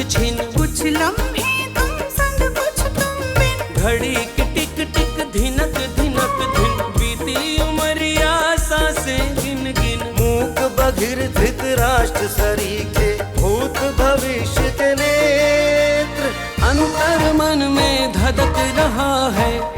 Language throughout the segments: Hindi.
छिन, कुछ लम्हे तुम संग कुछ तुम बिन, घड़ी की टिक टिक धिनक धिनक धिन, बीती उमरिया सांसें गिन गिन। मूक बधिर धृतराष्ट्र सरीखे, भूत भविष्य के नेत्र, अंतर मन में धधक रहा है।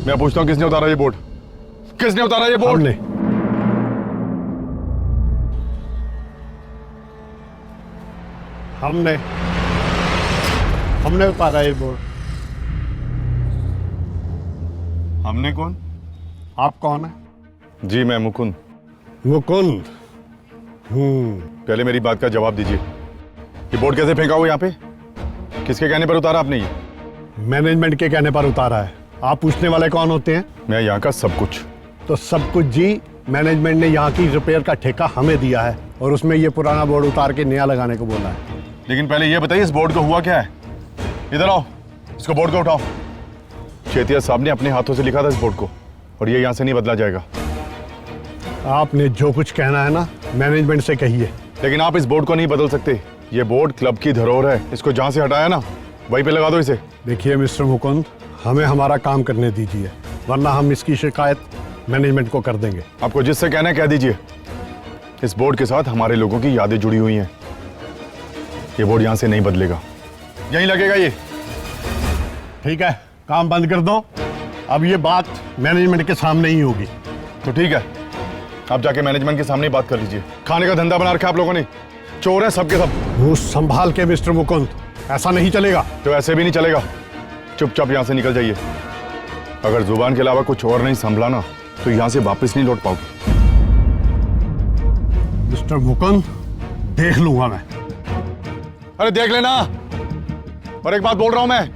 मैं पूछता हूँ किसने उतारा ये बोर्ड? किसने उतारा ये बोर्ड? हमने उतारा ये बोर्ड। हमने कौन? आप कौन है? जी मैं मुकुंद। मुकुंद। पहले मेरी बात का जवाब दीजिए, ये बोर्ड कैसे फेंका हुआ यहाँ पे? किसके कहने पर उतारा आपने ये? मैनेजमेंट के कहने पर उतारा है। आप पूछने वाले कौन होते हैं? मैं यहाँ का सब कुछ। तो सब कुछ जी, मैनेजमेंट ने यहाँ की रिपेयर का ठेका हमें दिया है और उसमें ये पुराना बोर्ड उतार के नया लगाने को बोला है। लेकिन पहले ये बताइए इस बोर्ड को हुआ क्या है? इधर आओ, इसको बोर्ड को उठाओ। चेतिया साहब ने अपने हाथों से लिखा था इस बोर्ड को और ये यहाँ से नहीं बदला जाएगा। आपने जो कुछ कहना है ना मैनेजमेंट से कहिए। लेकिन आप इस बोर्ड को नहीं बदल सकते। ये बोर्ड क्लब की धरोहर है, इसको जहाँ से हटाया ना वहीं पे लगा दो इसे। देखिए मिस्टर मुकुंद, हमें हमारा काम करने दीजिए वरना हम इसकी शिकायत मैनेजमेंट को कर देंगे। आपको जिससे कहना है कह दीजिए। इस बोर्ड के साथ हमारे लोगों की यादें जुड़ी हुई हैं। ये बोर्ड यहाँ से नहीं बदलेगा, यहीं लगेगा ये। ठीक है, काम बंद कर दो। अब ये बात मैनेजमेंट के सामने ही होगी। तो ठीक है, आप जाके मैनेजमेंट के सामने ही बात कर लीजिए। खाने का धंधा बना रखा है आप लोगों ने, चोर है सबके सब। वो संभाल के मिस्टर मुकुंद, ऐसा नहीं चलेगा। तो ऐसे भी नहीं चलेगा, चुपचाप यहाँ से निकल जाइए। अगर जुबान के अलावा कुछ और नहीं संभला ना तो यहाँ से वापस नहीं लौट पाओगे। मिस्टर मुकुंद, देख लूंगा मैं। अरे देख लेना। और एक बात बोल रहा हूं मैं,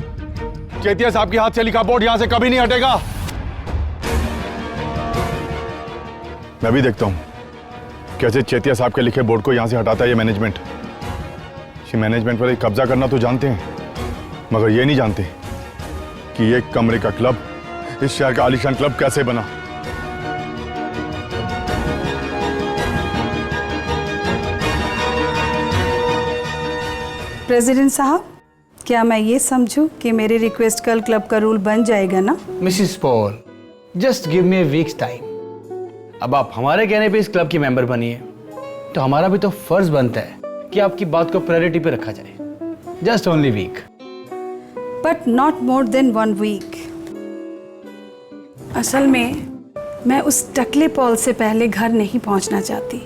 चेतिया साहब के हाथ से लिखा बोर्ड यहाँ से कभी नहीं हटेगा। मैं भी देखता हूं कैसे चेतिया साहब के लिखे बोर्ड को यहाँ से हटाता है ये मैनेजमेंट। मैनेजमेंट पर कब्जा करना तो जानते हैं, मगर ये नहीं जानते कि एक कमरे का क्लब इस शहर का आलीशान क्लब कैसे बना। प्रेसिडेंट साहब, क्या मैं ये समझूं कि मेरी रिक्वेस्ट कल क्लब का रूल बन जाएगा ना? Mrs Paul, just give me a weeks time. अब आप हमारे कहने पे इस क्लब की मेंबर बनिए तो हमारा भी तो फर्ज बनता है कि आपकी बात को प्रायोरिटी पे रखा जाए। Just only week, but not more than 1 week. असल में मैं उस टकले पॉल से पहले घर नहीं पहुंचना चाहती।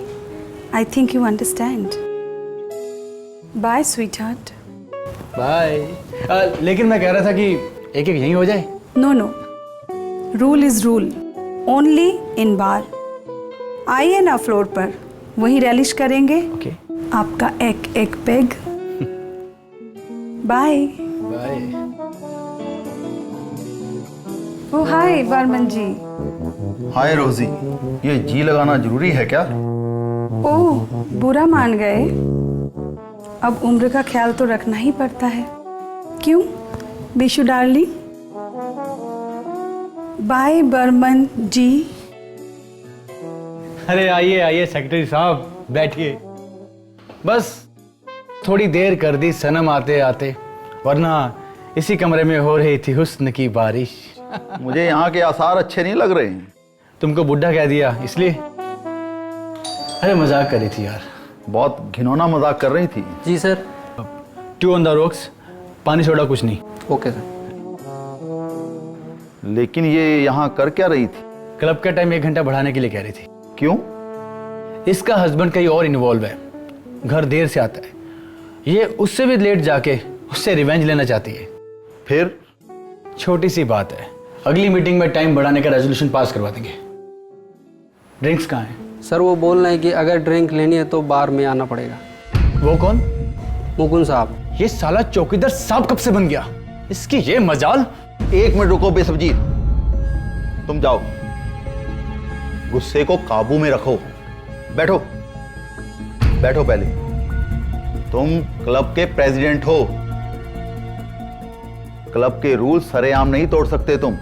I think you understand. Bye sweetheart. Bye. लेकिन मैं कह रहा था कि एक एक यहीं हो जाए। No no, rule is rule, only in bar. आइए ना फ्लोर पर, वहीं रैलिश करेंगे। ओके। आपका एक peg. Bye bye. Oh hi Burman ji. Hi Rosie, ये जी लगाना जरूरी है क्या? ओह, बुरा मान गए। अब उम्र का ख्याल तो रखना ही पड़ता है। क्यों बिशु डार्लिंग? बाय बर्मन जी। अरे आइए आइए सेक्रेटरी साहब, बैठिए। बस थोड़ी देर कर दी सनम आते आते, वरना इसी कमरे में हो रही थी हुस्न की बारिश। मुझे यहाँ के आसार अच्छे नहीं लग रहे हैं। तुमको बुढ़ा कह दिया इसलिए? अरे मजाक करी थी यार। बहुत घिनौना मजाक कर रही थी। जी सर। 2 ऑन द रॉक्स, पानी सोडा कुछ नहीं। Okay sir. लेकिन ये यहाँ कर क्या रही थी? क्लब का टाइम 1 घंटा बढ़ाने के लिए कह रही थी। क्यों? इसका हस्बैंड कहीं और इन्वॉल्व है, घर देर से आता है। ये उससे भी लेट जाके उससे रिवेंज लेना चाहती है। फिर? छोटी सी बात है, अगली मीटिंग में टाइम बढ़ाने का रेजोल्यूशन पास करवा देंगे। ड्रिंक्स कहाँ हैं? सर वो बोल रहे हैं कि अगर ड्रिंक लेनी है तो बार में आना पड़ेगा। वो कौन? मुकुंद साहब। ये साला चौकीदार साहब कब से बन गया? इसकी ये मजाल। 1 मिनट रुको बेसब्जी, तुम जाओ, गुस्से को काबू में रखो। बैठो बैठो, पहले तुम क्लब के प्रेसिडेंट हो, क्लब के रूल सरेआम नहीं तोड़ सकते तुम।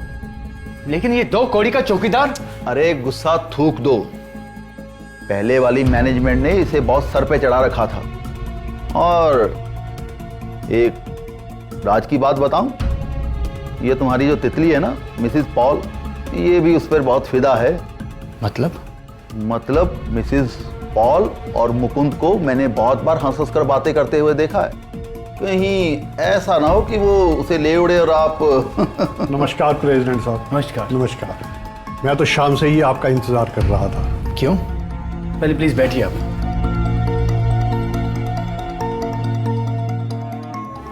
लेकिन ये 2 कौड़ी का चौकीदार। अरे गुस्सा थूक दो, पहले वाली मैनेजमेंट ने इसे बहुत सर पे चढ़ा रखा था। और एक राज की बात बताऊं, ये तुम्हारी जो तितली है ना मिसेस पॉल, ये भी उस पर बहुत फिदा है। मतलब मिसेस पॉल और मुकुंद को मैंने बहुत बार हंस कर बातें करते हुए देखा है। कहीं ऐसा ना हो कि वो उसे ले उड़े और आप नमस्कार प्रेसिडेंट साहब। नमस्कार। नमस्कार। मैं तो शाम से ही आपका इंतजार कर रहा था। क्यों? पहले प्लीज बैठिए आप।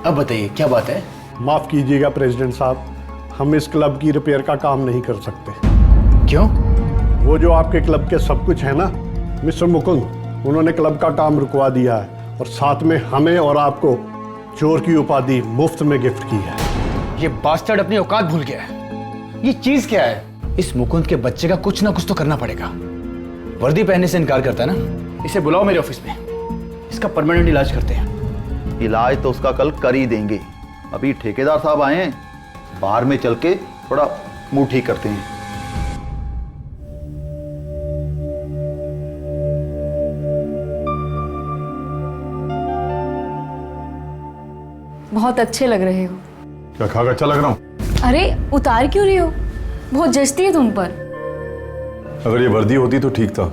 अब बताइए क्या बात है? माफ कीजिएगा प्रेसिडेंट साहब, हम इस क्लब की रिपेयर का काम नहीं कर सकते। क्यों? वो जो आपके क्लब के सब कुछ है ना, मिस्टर मुकुंद, उन्होंने क्लब का काम रुकवा दिया है और साथ में हमें और आपको चोर की उपाधि मुफ्त में गिफ्ट की है। ये बास्टर्ड अपनी औकात भूल गया है। ये चीज क्या है? इस मुकुंद के बच्चे का कुछ ना कुछ तो करना पड़ेगा। वर्दी पहनने से इनकार करता है ना, इसे बुलाओ मेरे ऑफिस में, इसका परमानेंट इलाज करते हैं। इलाज तो उसका कल कर ही देंगे। अभी ठेकेदार साहब आए हैं, बाहर में चल के थोड़ा मुंह ठीक करते हैं। बहुत अच्छे लग रहे हो। क्या खाकर अच्छा लग रहा हूँ? अरे उतार क्यों रही हो? बहुत जचती है तुम पर। अगर ये वर्दी होती तो ठीक था।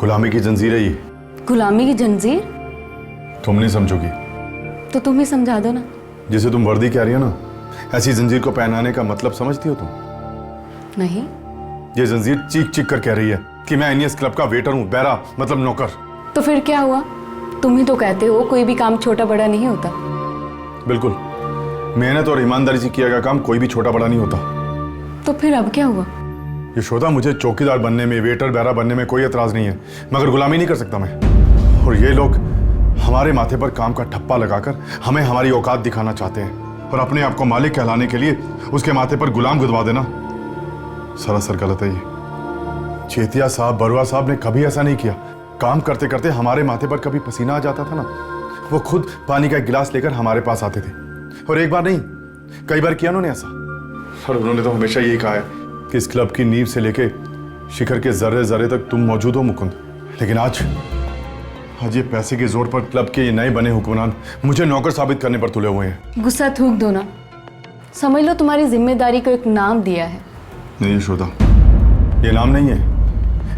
गुलामी की जंजीर है ये। गुलामी की जंजीर? तुम नहीं समझोगी। तो तुम ही समझा दो ना। जिसे तुम वर्दी कह रही हो ना, ऐसी जंजीर को पहनाने का मतलब समझती हो तुम? नहीं। ये जंजीर चीख चीख कर कह रही है कि मैं एनियस क्लब का वेटर हूँ, बैरा मतलब नौकर। तो फिर क्या हुआ? तुम ही तो कहते हो कोई भी काम छोटा बड़ा नहीं होता। बिल्कुल, मेहनत और ईमानदारी से किया गया काम कोई भी छोटा बड़ा नहीं होता। तो फिर अब क्या हुआ? यशोदा, मुझे चौकीदार बनने में, वेटर बैरा बनने में कोई एतराज नहीं है, मगर गुलामी नहीं कर सकता मैं। और ये लोग हमारे माथे पर काम का ठप्पा लगाकर हमें हमारी औकात दिखाना चाहते हैं और अपने आप को मालिक कहलाने के लिए उसके माथे पर गुलाम गुदवा देना सरासर गलत है। ये चेतिया साहब, बरुआ साहब ने कभी ऐसा नहीं किया। काम करते करते हमारे माथे पर कभी पसीना आ जाता था ना, वो खुद पानी का एक गिलास लेकर हमारे पास आते थे। और एक बार नहीं, कई बार किया उन्होंने ऐसा। और उन्होंने तो हमेशा यही कहा है कि इस क्लब की नींव से लेके शिखर के जर्रे जर्रे तक तुम मौजूद हो मुकुंद। लेकिन आज ये पैसे के जोर पर क्लब के ये नए बने हुक्मरान मुझे नौकर साबित करने पर तुले हुए हैं। गुस्सा थूक दो ना। समझ लो तुम्हारी जिम्मेदारी को एक नाम दिया है। नहीं यशोदा, ये नाम नहीं है।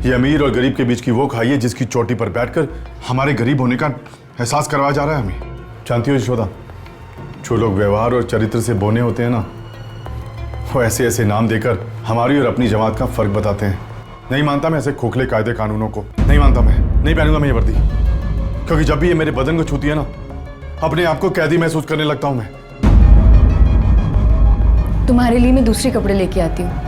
ये अमीर और गरीब के बीच की वो खाई है जिसकी चोटी पर बैठकर हमारे गरीब होने का एहसास करवाया जा रहा है हमें। जानती हो यशोदा, जो लोग व्यवहार और चरित्र से बोने होते हैं ना, वो ऐसे ऐसे नाम देकर हमारी और अपनी जमात का फर्क बताते हैं। नहीं मानता मैं ऐसे खोखले कायदे कानूनों को, नहीं मानता मैं। नहीं पहनूंगा मैं ये वर्दी, क्योंकि जब भी ये मेरे बदन को छूती है ना, अपने आप को कैदी महसूस करने लगता हूं मैं। तुम्हारे लिए मैं दूसरे कपड़े लेके आती हूँ।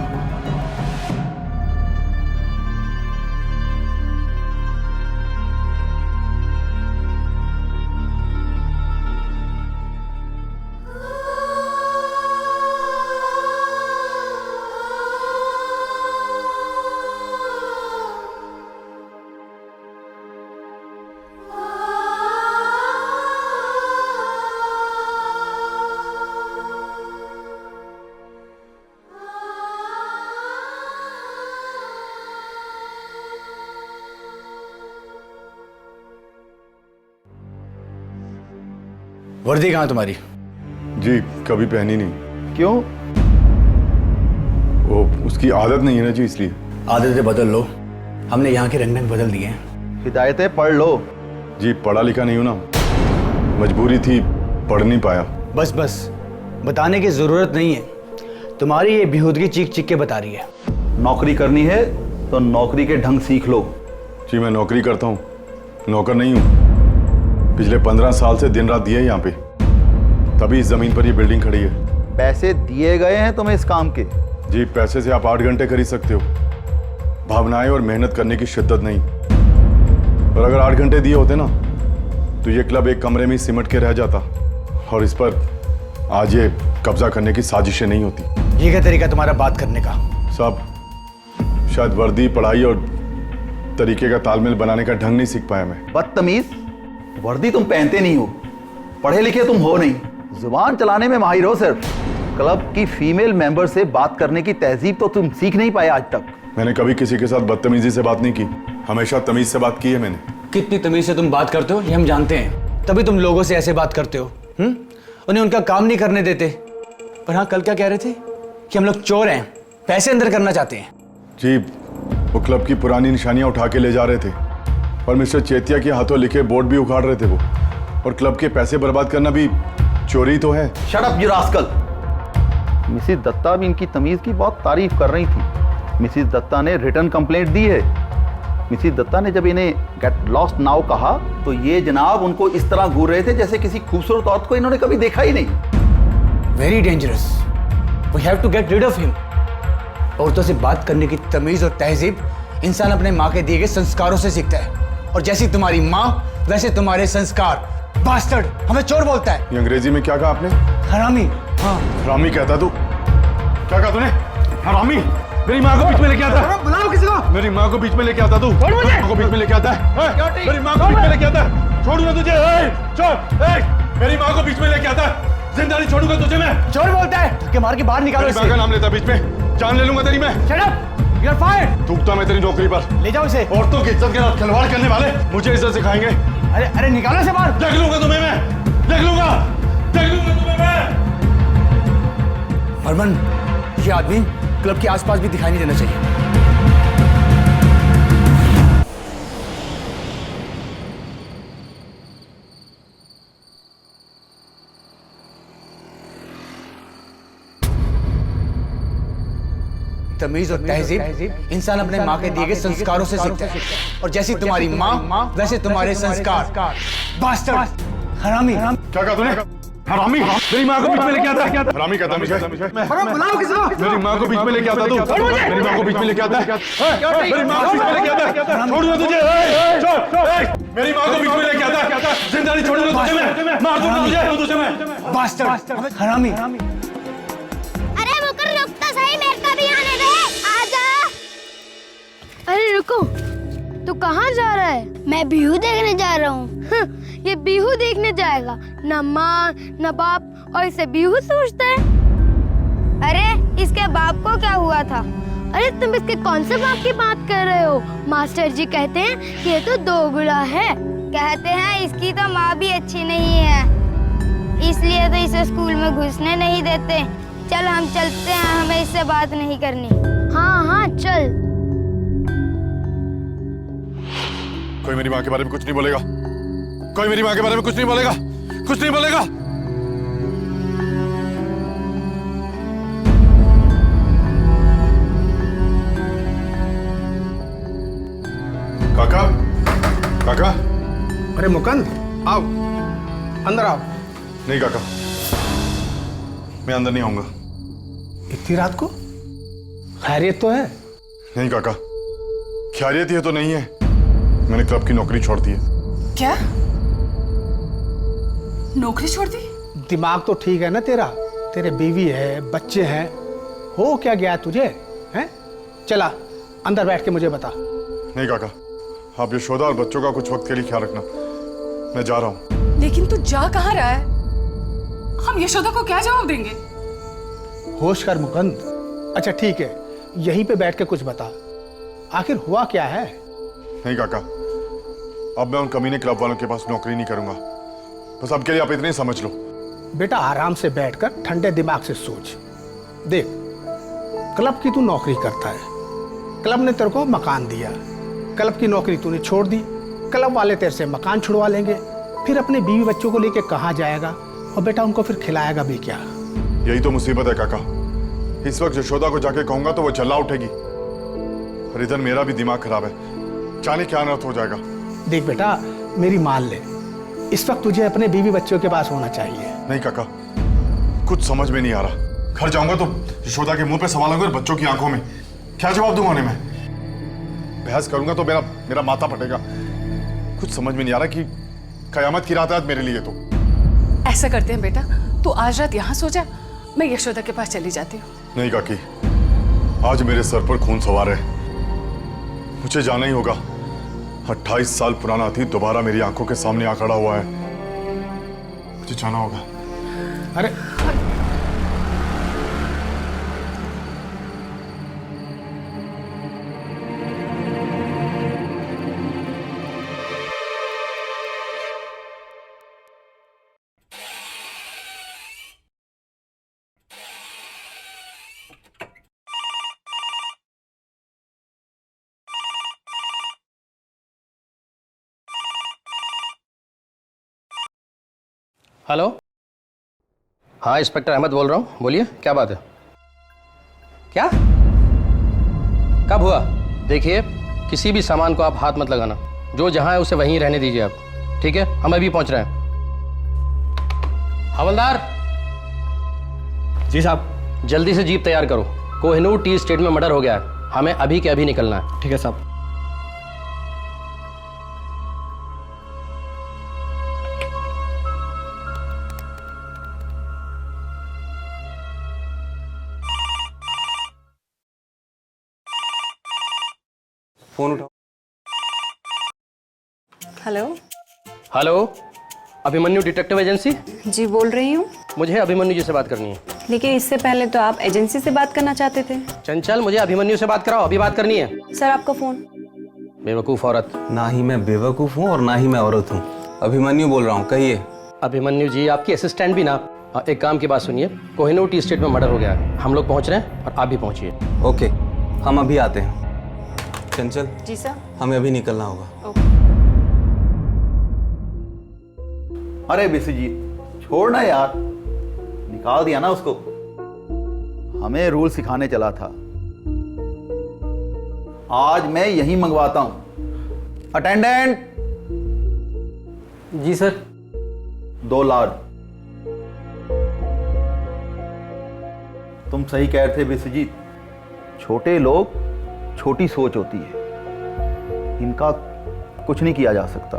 वर्दी कहाँ तुम्हारी? जी कभी पहनी नहीं। क्यों? वो उसकी आदत नहीं है ना जी, इसलिए। आदतें बदल लो, हमने यहाँ के रंग ढंग बदल दिए हैं। हिदायतें पढ़ लो। जी पढ़ा लिखा नहीं हूं ना, मजबूरी थी, पढ़ नहीं पाया। बस बस, बताने की जरूरत नहीं है। तुम्हारी ये बेहूदगी चीख चीख के बता रही है। नौकरी करनी है तो नौकरी के ढंग सीख लो। जी मैं नौकरी करता हूँ, नौकर नहीं हूँ। पिछले 15 साल से दिन रात दिए यहाँ पे, तभी इस जमीन पर ये बिल्डिंग खड़ी है। पैसे दिए गए हैं तुम्हें इस काम के? जी पैसे से आप 8 घंटे खरीद सकते हो। भावनाएं और मेहनत करने की शिद्दत नहीं। और अगर 8 घंटे दिए होते ना तो ये क्लब एक कमरे में ही सिमट के रह जाता और इस पर आज ये कब्जा करने की साजिशें नहीं होती। ये क्या तरीका तुम्हारा बात करने का? साहब, शायद वर्दी, पढ़ाई और तरीके का तालमेल बनाने का ढंग नहीं सीख पाया मैं। बदतमीज, वर्दी तुम पहनते नहीं हो, पढ़े लिखे तुम हो नहीं, जुबान चलाने में माहिर हो सिर्फ। क्लब की फीमेल मेंबर से बात करने की तहजीब तो तुम सीख नहीं पाए आज तक। मैंने कभी किसी के साथ बदतमीजी से बात नहीं की, हमेशा तमीज से बात की है मैंने। कितनी तमीज से तुम बात करते हो ये हम जानते हैं, तभी तुम लोगों से ऐसे बात करते हो। उन्हें उनका काम नहीं करने देते। पर हाँ, कल क्या कह रहे थे कि हम लोग चोर हैं, पैसे अंदर करना चाहते हैं। जी, वो क्लब की पुरानी निशानियां उठा के ले जा रहे थे और मिस्टर चेतिया के हाथों लिखे बोर्ड भी उखाड़ रहे थे वो। और क्लब के पैसे बर्बाद करना भी चोरी तो है। Shut up you rascal. Mrs Datta भी इनकी तमीज की बहुत तारीफ कर रही थी। मिसिस दत्ता ने रिटर्न कंप्लेंट दी है। मिसिस दत्ता ने जब इन्हें गेट लॉस्ट नाउ कहा तो ये जनाब उनको इस तरह घूर रहे थे जैसे किसी खूबसूरत औरत को इन्होंने कभी देखा ही नहीं। Very dangerous, we have to get rid of him. औरतों से बात करने की तमीज और तहजीब इंसान अपने माँ के दिए गए संस्कारों से सीखता है, और जैसी तुम्हारी माँ वैसे तुम्हारे संस्कार। बास्टर्ड, हमें चोर बोलता है। ये अंग्रेजी में क्या कहा आपने? हरामी। हाँ, हरामी कहता तू? क्या कहा तूने? हरामी? मेरी माँ को बीच में लेके आता है। बुलाओ किसी को। मेरी माँ को बीच में लेके आता तू? छोड़ मुझे। मेरी माँ को बीच में लेके आता है? मेरी माँ को बीच में लेके आता है? छोड़ूंगा तुझे। छोड़। मेरी माँ को बीच में लेके आता है, जिंदा नहीं छोड़ूंगा तुझे मैं। चोर बोलता है, धक्के मार के बाहर निकालो मेरी माँ का नाम लेता बीच में, जान ले लूंगा तेरी मैं। Shut up, you are fired. थूकता मैं तेरी नौकरी पर। ले जाओ इसे। औरतों की इज्जत के साथ खिलवाड़ करने वाले मुझे इज्जत सिखाएंगे। अरे अरे निकालो इसे बाहर। देख लूंगा तुम्हें मैं, देख लूंगा तुम्हें मैं। हरमन, ये आदमी क्लब के आसपास भी दिखाई नहीं देना चाहिए। तमीज और तहजीब इंसान अपने माँ के दिए गए संस्कारों से सीखता है, और जैसी तुम्हारी माँ वैसे तुम्हारे संस्कार। बास्टर्ड, हरामी। क्या कहा तूने? हरामी? मेरी माँ को बीच में लेके आता है? हरामी कहता मुझे। बुलाओ किसी को। मेरी माँ को बीच में लेके आता तू? मेरी माँ को बीच में लेके आता है? मेरी माँ को बीच में लेके आता है? छोड़ूंगा तुझे। छोड़। मेरी माँ को बीच में लेके आता है, जिंदा नहीं छोड़ूंगा तुझे मैं। मार दूंगा तुझे मैं। बास्टर्ड, हरामी। अरे मुकर रुक तो सही, मेरे को भी आने दे। आजा। अरे रुको, तू कहाँ जा रहा है? मैं बिहू देखने जा रहा हूँ। ये बिहू देखने जाएगा, न माँ न बाप, और इसे बिहू सोचता है। अरे इसके बाप को क्या हुआ था? अरे तुम इसके कौन से बाप की बात कर रहे हो? मास्टर जी कहते हैं कि ये तो दोगला है। कहते हैं इसकी तो माँ भी अच्छी नहीं है, इसलिए तो इसे स्कूल में घुसने नहीं देते। चल हम चलते हैं, हमें इससे बात नहीं करनी। हाँ हाँ चल। कोई मेरी माँ के बारे में कुछ नहीं बोलेगा, कोई मेरी माँ के बारे में कुछ नहीं बोलेगा, कुछ नहीं बोलेगा। काका, काका। अरे मुकंद, आओ अंदर आओ। नहीं काका, मैं अंदर नहीं आऊंगा। इतनी रात को? खैरियत तो है? नहीं काका, खैरियत ही तो नहीं है। मैंने क्लब की नौकरी छोड़ दी है। क्या? नौकरी छोड़ दी? दिमाग तो ठीक है ना तेरा? तेरे बीवी है, बच्चे हैं, हो क्या गया तुझे? हैं? चला अंदर बैठ के मुझे बता। नहीं काका, आप यशोदा और बच्चों का कुछ वक्त के लिए ख्याल रखना, मैं जा रहा हूँ। लेकिन तू जा कहाँ रहा है? हम यशोदा को क्या जवाब देंगे? होश कर मुकंद। अच्छा ठीक है, यहीं पे बैठ के कुछ बता, आखिर हुआ क्या है? नहीं काका, अब मैं उन कमीने क्लब वालों के पास नौकरी नहीं करूंगा। बस अब के लिए आप इतने ही समझ लो। बेटा आराम से बैठकर ठंडे दिमाग से सोच। देख, क्लब की तू नौकरी करता है, क्लब ने तेरे को मकान दिया, क्लब की नौकरी तूने छोड़ दी, क्लब वाले तेरे से मकान छुड़वा लेंगे, फिर अपने बीवी बच्चों को लेके कहाँ जाएगा, और बेटा उनको फिर खिलाएगा भी क्या? यही तो मुसीबत है काका। इस वक्त यशोदा को जाके कहूंगा तो वो चिल्ला उठेगी, और इधर मेरा भी दिमाग खराब है, जाने क्या अनर्थ हो जाएगा। देख बेटा, मेरी मान ले, इस वक्त तुझे अपने बीवी बच्चों के पास होना चाहिए। नहीं काका, कुछ समझ में नहीं आ रहा। घर जाऊंगा तो यशोदा के मुंह पे सवाल होंगे और बच्चों की आंखों में क्या जवाब दूंगा उन्हें मैं? बहस करूंगा तो मेरा मेरा माथा फटेगा। कुछ समझ में नहीं आ रहा कि कयामत की रात है आज मेरे लिए। तो ऐसा करते हैं बेटा, तू आज रात यहाँ सो जा, मैं यशोदा के पास चली जाती हूँ। नहीं काकी, आज मेरे सर पर खून सवार है, मुझे जाना ही होगा। 28 साल पुराना अतीत दोबारा मेरी आंखों के सामने आ खड़ा हुआ है, मुझे जाना होगा। अरे हेलो, हाँ इंस्पेक्टर अहमद बोल रहा हूँ, बोलिए क्या बात है। क्या, कब हुआ? देखिए किसी भी सामान को आप हाथ मत लगाना, जो जहाँ है उसे वहीं रहने दीजिए आप, ठीक है? हम अभी पहुँच रहे हैं। हवलदार जी साहब, जल्दी से जीप तैयार करो, कोहिनूर टी स्टेट में मर्डर हो गया है, हमें अभी के अभी निकलना है। ठीक है साहब। फोन उठाओ। Hello. Hello, Abhimanyu detective agency? जी बोल रही हूँ। मुझे अभिमन्यु जी से बात करनी है। लेकिन इससे पहले तो आप एजेंसी से बात करना चाहते थे। चंचल, मुझे अभिमन्यु से बात कराओ, अभी बात करनी है। सर आपका फोन। बेवकूफ औरत। ना ही मैं बेवकूफ हूँ और ना ही मैं औरत हूँ, अभिमन्यु बोल रहा हूँ, कहिए। अभिमन्यु जी, आपकी असिस्टेंट भी ना। एक काम की बात सुनिए, कोहिनूर टी स्टेट में मर्डर हो गया है, हम लोग पहुंच रहे हैं और आप भी पहुंचिए। ओके, हम अभी आते हैं। चंचल जी सर, हमें अभी निकलना होगा। अरे बिस्वजीत छोड़ ना यार, निकाल दिया ना उसको, हमें रूल सिखाने चला था। आज मैं यही मंगवाता हूं। अटेंडेंट। जी सर। 2 लार्ज। तुम सही कह रहे थे बिस्वजीत, छोटे लोग छोटी सोच होती है, इनका कुछ नहीं किया जा सकता।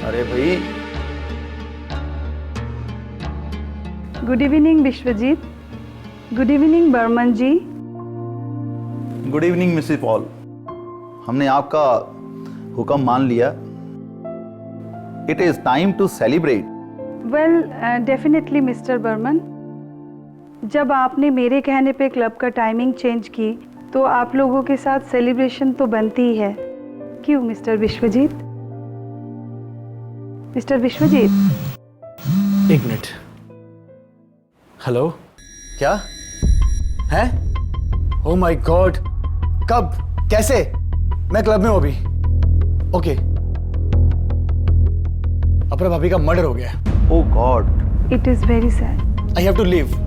अरे भाई। Good evening Vishwajeet. Good evening Burman ji. Good evening Mrs Paul, हमने आपका हुक्म मान लिया। It is time to celebrate. Well definitely mister Burman, जब आपने मेरे कहने पे क्लब का टाइमिंग चेंज की तो आप लोगों के साथ सेलिब्रेशन तो बनती ही है, क्यों मिस्टर विश्वजीत? मिस्टर विश्वजीत। एक मिनट। हेलो, क्या है? ओह माय गॉड, कब, कैसे? मैं क्लब में हूं अभी। ओके, अपना भाभी का मर्डर हो गया। Oh god, it is very sad. I have to leave.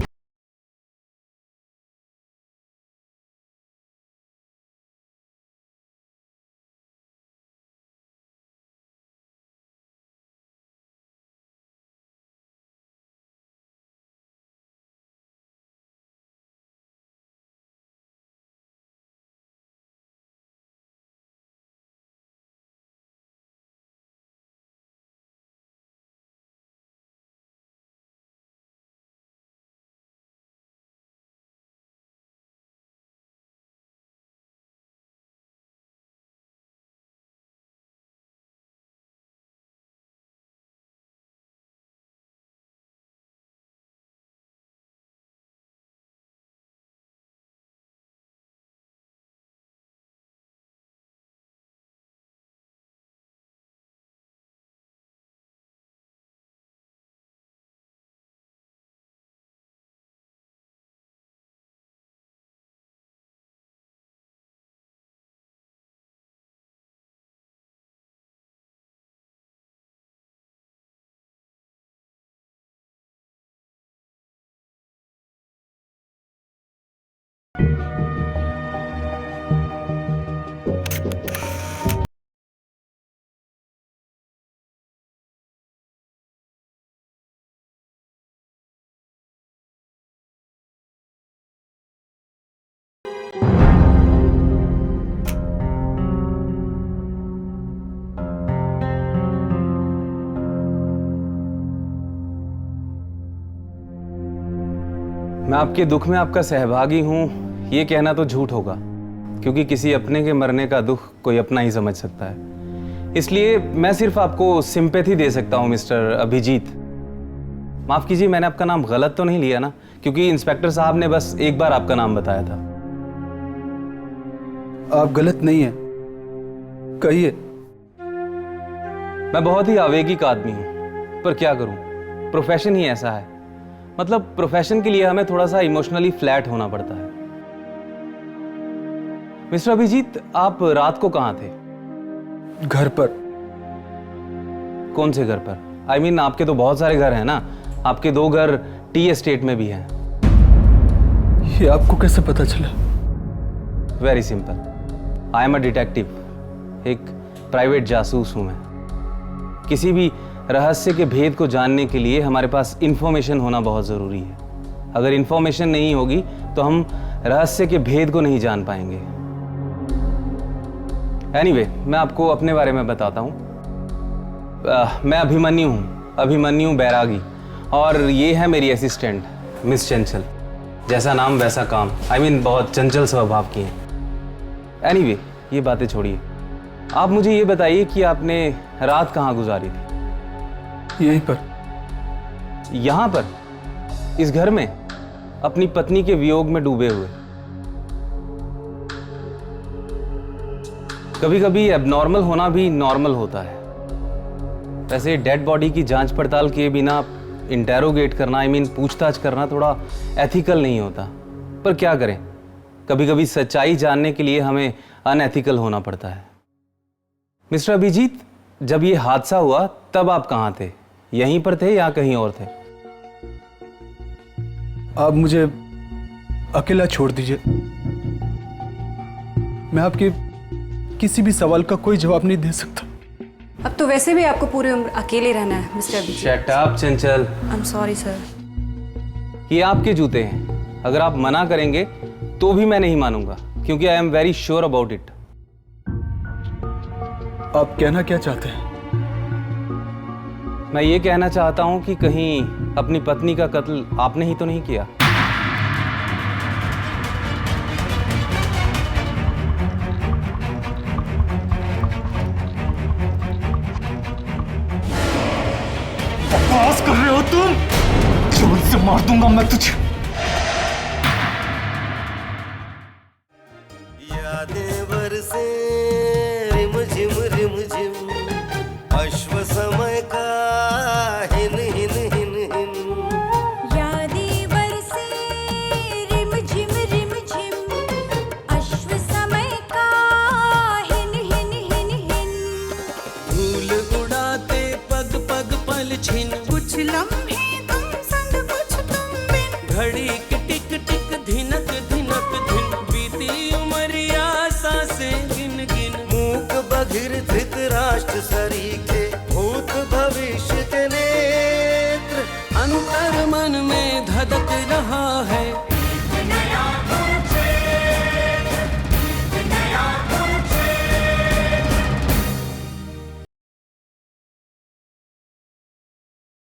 मैं आपके दुख में आपका सहभागी हूँ ये कहना तो झूठ होगा, क्योंकि किसी अपने के मरने का दुख कोई अपना ही समझ सकता है। इसलिए मैं सिर्फ आपको सिंपैथी दे सकता हूँ मिस्टर अभिजीत। माफ कीजिए, मैंने आपका नाम गलत तो नहीं लिया ना? क्योंकि इंस्पेक्टर साहब ने बस एक बार आपका नाम बताया था। आप गलत नहीं है, कहिए। मैं बहुत ही आवेगिक आदमी हूं, पर क्या करूं, प्रोफेशन ही ऐसा है। मतलब प्रोफेशन के लिए हमें थोड़ा सा इमोशनली फ्लैट होना पड़ता है। मिस्टर अभिजीत, आप रात को कहां थे? घर पर। कौन से घर पर? I mean, आपके तो बहुत सारे घर हैं ना। आपके 2 घर टी एस्टेट में भी हैं। ये आपको कैसे पता चला? Very simple, I am a detective, एक प्राइवेट जासूस हूं मैं। किसी भी रहस्य के भेद को जानने के लिए हमारे पास इंफॉर्मेशन होना बहुत जरूरी है। अगर इंफॉर्मेशन नहीं होगी तो हम रहस्य के भेद को नहीं जान पाएंगे। एनीवे, मैं आपको अपने बारे में बताता हूं। मैं अभिमन्यु हूं, अभिमन्यु बैरागी, और ये है मेरी असिस्टेंट मिस चंचल। जैसा नाम वैसा काम। I mean, बहुत चंचल स्वभाव की हैं। एनीवे, ये बातें छोड़िए। आप मुझे ये बताइए कि आपने रात कहाँ गुजारी थी? यहीं पर। यहाँ पर? इस घर में? अपनी पत्नी के वियोग में डूबे हुए? कभी कभी एबनॉर्मल होना भी नॉर्मल होता है। वैसे डेड बॉडी की जांच पड़ताल किए बिना इंटेरोगेट करना, I mean, पूछताछ करना थोड़ा एथिकल नहीं होता। पर क्या करें, कभी कभी सच्चाई जानने के लिए हमें अनएथिकल होना पड़ता है। मिस्टर अभिजीत, जब ये हादसा हुआ तब आप कहां थे? यहीं पर थे या कहीं और थे? आप मुझे अकेला छोड़ दीजिए। मैं आपके किसी भी सवाल का कोई जवाब नहीं दे सकता। अब तो वैसे भी आपको पूरी उम्र अकेले रहना है mister Abhijit. Shut up Chanchal. I am sorry sir. ये आपके जूते हैं। अगर आप मना करेंगे तो भी मैं नहीं मानूंगा, क्योंकि I am very sure about it. आप कहना क्या चाहते हैं? मैं ये कहना चाहता हूं कि कहीं अपनी पत्नी का कत्ल आपने ही तो नहीं किया? बकवास कर रहे हो तुम? जोर से मार दूंगा मैं तुझे। यादें बरसे रिम झिम अश्व समय का हिन हिन हिन हिन। यादें बरसे रिम झिम अश्व समय का हिन हिन हिन हिन। धूल उड़ाते पग पग पल छिन, कुछ लम्हे तुम संग कुछ तुम बिन। घड़ी की टिक टिक धिनक धिनक धिन, बीती उमरिया सांसें गिन गिन। मूक बधिर धृतराष्ट्र सरी